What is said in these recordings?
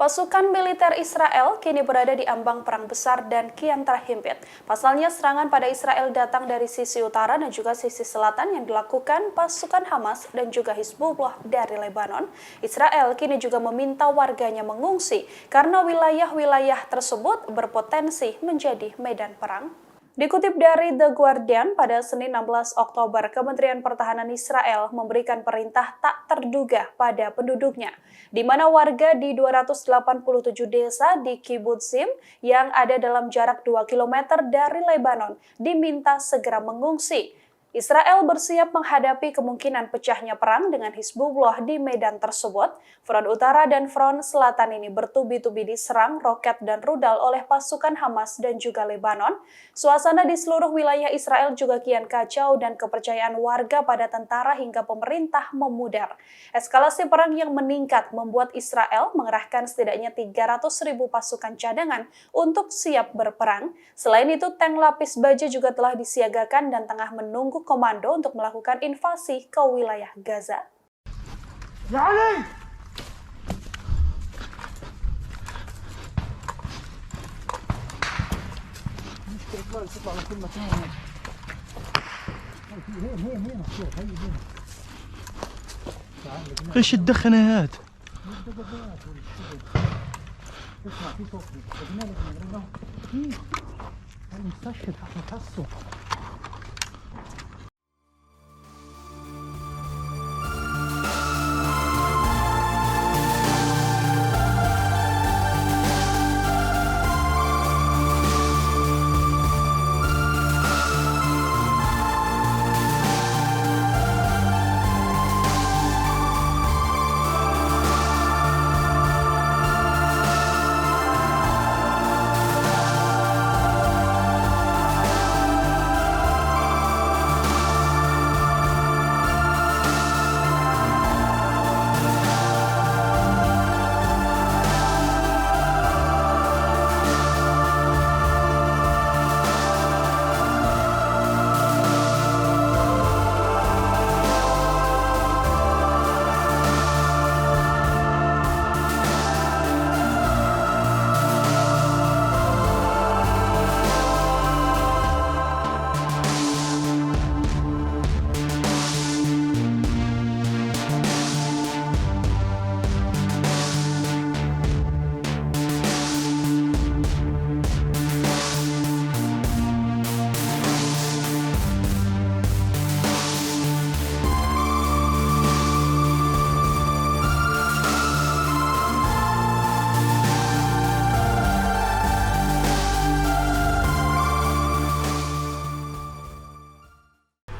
Pasukan militer Israel kini berada di ambang perang besar dan kian terhimpit. Pasalnya serangan pada Israel datang dari sisi utara dan juga sisi selatan yang dilakukan pasukan Hamas dan juga Hizbullah dari Lebanon. Israel kini juga meminta warganya mengungsi karena wilayah-wilayah tersebut berpotensi menjadi medan perang. Dikutip dari The Guardian, pada Senin 16 Oktober, Kementerian Pertahanan Israel memberikan perintah tak terduga pada penduduknya, di mana warga di 287 desa di Kibbutzim yang ada dalam jarak 2 km dari Lebanon diminta segera mengungsi. Israel bersiap menghadapi kemungkinan pecahnya perang dengan Hizbullah di medan tersebut. Front utara dan front selatan ini bertubi-tubi diserang roket dan rudal oleh pasukan Hamas dan juga Lebanon. Suasana di seluruh wilayah Israel juga kian kacau dan kepercayaan warga pada tentara hingga pemerintah memudar. Eskalasi perang yang meningkat membuat Israel mengerahkan setidaknya 300.000 pasukan cadangan untuk siap berperang. Selain itu, tank lapis baja juga telah disiagakan dan tengah menunggu komando untuk melakukan invasi ke wilayah Gaza. Ya Ali! ايش الدخنات؟ اسمع في صوت قلنا لك في المستشفى احنا حسوا.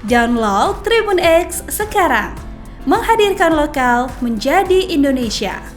Download Tribun X sekarang, menghadirkan lokal menjadi Indonesia.